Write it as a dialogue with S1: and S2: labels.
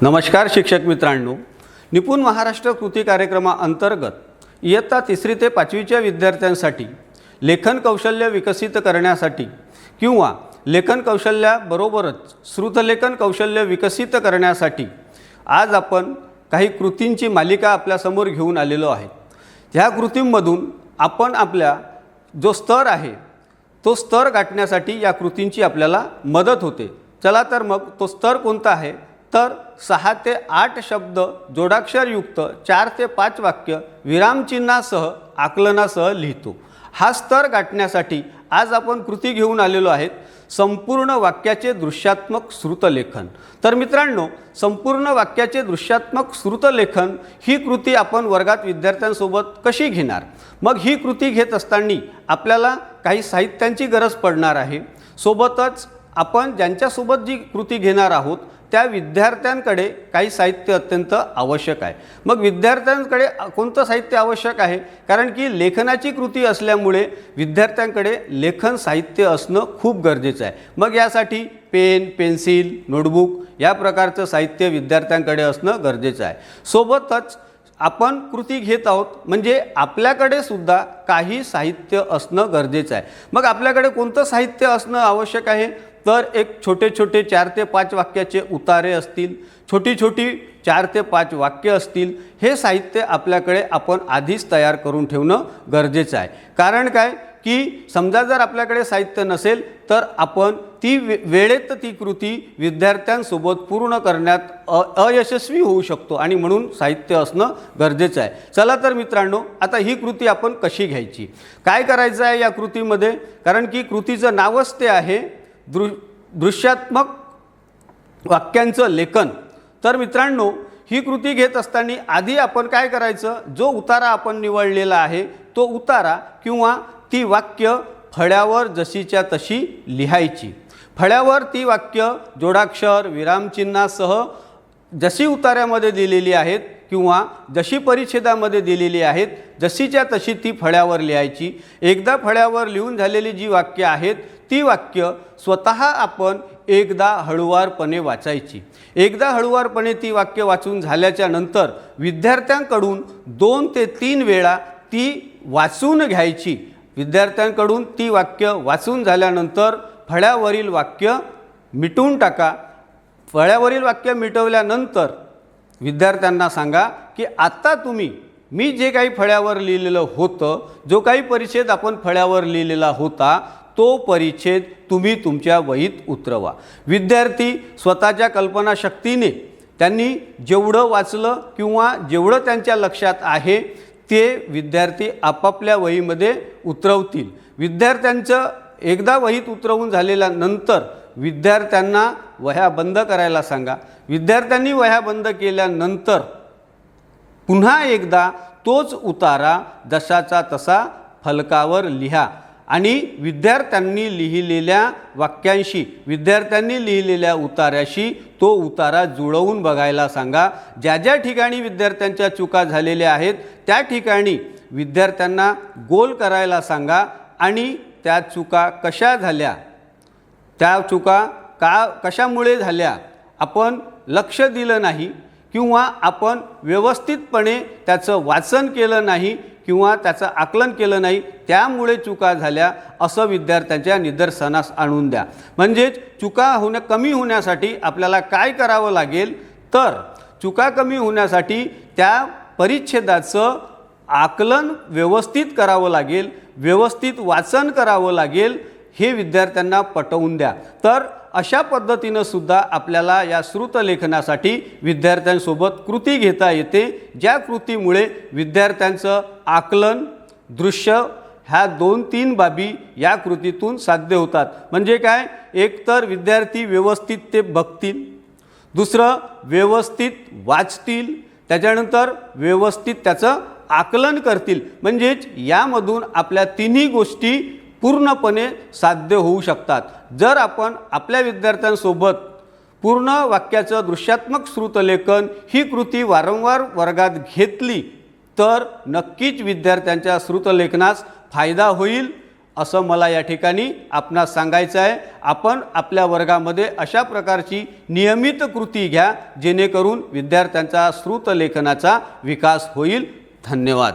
S1: नमस्कार शिक्षक मित्रांनो, निपुण महाराष्ट्र कृती कार्यक्रमाअंतर्गत इयत्ता 3री ते 5वीच्या विद्यार्थ्यांसाठी लेखन कौशल्य विकसित करण्यासाठी किंवा लेखन कौशल्याबरोबरच श्रुतलेखन कौशल्य विकसित करण्यासाठी आज आपण काही कृतींची मालिका आपल्यासमोर घेऊन आलेलो आहोत। ह्या कृतींमधून आपण आपल्या जो स्तर आहे तो स्तर गाठण्यासाठी या कृतींची आपल्याला मदत होते। चला तर मग तो स्तर कोणता आहे तर 6 ते 8 शब्द जोडाक्षरयुक्त 4 ते 5 वाक्य विरामचिन्हासह आकलनासह लिहितो। हा स्तर गाठण्यासाठी आज आपण कृती घेऊन आलेलो आहेत, संपूर्ण वाक्याचे दृश्यात्मक श्रुतलेखन। तर मित्रांनो, संपूर्ण वाक्याचे दृश्यात्मक श्रुतलेखन ही कृती आपण वर्गात विद्यार्थ्यांसोबत कशी घेणार? मग ही कृती घेत असताना आपल्याला काही साहित्यांची गरज पडणार आहे। सोबतच आपण ज्यांच्यासोबत जी कृती घेणार आहोत त्या विद्यार्थ्यांकडे काही साहित्य अत्यंत आवश्यक आहे। मग विद्यार्थ्यांकडे कोणतं साहित्य आवश्यक आहे? कारण की लेखनाची कृती असल्यामुळे विद्यार्थ्यांकडे लेखन साहित्य असणं खूप गरजेचं आहे। मग यासाठी पेन, पेन्सिल, नोटबुक या प्रकारचं साहित्य विद्यार्थ्यांकडे असणं गरजेचं आहे। सोबतच आपण कृती घेत आहोत म्हणजे आपल्याकडे सुद्धा काही साहित्य असणं गरजेचं आहे। मग आपल्याकडे कोणतं साहित्य असणं आवश्यक आहे तर एक छोटे छोटे 4 ते 5 वाक्याचे उतारे असतील, छोटी छोटी 4 ते 5 वाक्य असतील। हे साहित्य आपल्याकडे आपण आधीच तयार करून ठेवणं गरजेचं आहे। कारण काय की समजा जर आपल्याकडे साहित्य नसेल तर आपण ती वेळेत ती कृती विद्यार्थ्यांसोबत पूर्ण करण्यात अयशस्वी होऊ शकतो आणि म्हणून साहित्य असणं गरजेचं आहे। चला तर मित्रांनो, आता ही कृती आपण कशी घ्यायची, काय करायचं आहे या कृतीमध्ये? कारण की कृतीचं नावच ते आहे दृश्यात्मक वाक्यांचं लेखन। तर मित्रांनो, ही कृती घेत असताना आधी आपण काय करायचं, जो उतारा आपण निवडलेला आहे तो उतारा किंवा ती वाक्य फळ्यावर जशीच्या तशी लिहायची। फळ्यावर ती वाक्य जोडाक्षर विरामचिन्हासह जशी उतार्यामध्ये दिलेली आहेत किंवा जशी परिच्छेदामध्ये दिलेली आहेत जशीच्या तशी ती फळ्यावर लिहायची। एकदा फळ्यावर लिहून झालेली जी वाक्य आहेत ती वाक्य स्वतः आपण एकदा हळुवारपणे वाचायची। एकदा हळुवारपणे ती वाक्य वाचून झाल्याच्या नंतर विद्यार्थ्यांकडून 2 ते 3 वेळा ती वाचून घ्यायची। विद्यार्थ्यांकडून ती वाक्य वाचून झाल्यानंतर फळ्यावरील वाक्य मिटवून टाका। फळ्यावरील वाक्य मिटवल्यानंतर विद्यार्थ्यांना सांगा की आता मी जे काही फळ्यावर लिहिलेलं होतं, जो काही परिच्छेद आपण फळ्यावर लिहिलेला होता तो परिच्छेद तुम्ही तुमच्या वहीत उतरवा। विद्यार्थी स्वतःच्या कल्पनाशक्तीने त्यांनी जेवढं वाचलं किंवा जेवढं त्यांच्या लक्षात आहे ते विद्यार्थी आपापल्या वहीमध्ये उतरवतील। विद्यार्थ्यांचं एकदा वहीत उतरवून झालेल्यानंतर विद्यार्थ्यांना वह्या बंद करायला सांगा। विद्यार्थ्यांनी वह्या बंद केल्यानंतर पुन्हा एकदा तोच उतारा जशाचा तसा फलकावर लिहा आणि विद्यार्थ्यांनी लिहिलेल्या वाक्यांशी विद्यार्थ्यांनी लिहिलेल्या उतार्याशी तो उतारा जुळवून बघायला सांगा। ज्या ज्या ठिकाणी विद्यार्थ्यांच्या चुका झालेल्या आहेत त्या ठिकाणी विद्यार्थ्यांना गोल करायला सांगा आणि त्या चुका कशा झाल्या, त्या चुका कशामुळे झाल्या, आपण लक्ष दिलं नाही किंवा आपण व्यवस्थितपणे त्याचं वाचन केलं नाही किंवा त्याचं आकलन केलं नाही त्यामुळे चुका झाल्या असं विद्यार्थ्यांच्या निदर्शनास आणून द्या। म्हणजेच चुका कमी होण्यासाठी आपल्याला काय करावं लागेल तर चुका कमी होण्यासाठी त्या परिच्छेदाचं आकलन व्यवस्थित करावं लागेल, व्यवस्थित वाचन करावं लागेल, हे विद्यार्थ्यांना पटवून द्या। तर अशा पद्धतीनं सुद्धा आपल्याला या श्रुतलेखनासाठी विद्यार्थ्यांसोबत कृती घेता येते, ज्या कृतीमुळे विद्यार्थ्यांचं आकलन दृश्य ह्या 2-3 बाबी या कृतीतून साध्य होतात। म्हणजे काय, एक तर विद्यार्थी व्यवस्थित ते बघतील, दुसरं व्यवस्थित वाचतील, त्याच्यानंतर व्यवस्थित त्याचं आकलन करतील। म्हणजेच यामधून आपल्या तिन्ही गोष्टी पूर्णपणे साध्य होऊ शकतात। जर आपण आपल्या विद्यार्थ्यांसोबत पूर्ण वाक्याचं दृश्यात्मक श्रुतलेखन ही कृती वारंवार वर्गात घेतली तर नक्कीच विद्यार्थ्यांच्या श्रुतलेखनास फायदा होईल असं मला या ठिकाणी आपणास सांगायचं आहे। आपण आपल्या वर्गामध्ये अशा प्रकारची नियमित कृती घ्या जेणेकरून विद्यार्थ्यांचा श्रुत लेखनाचा विकास होईल। धन्यवाद।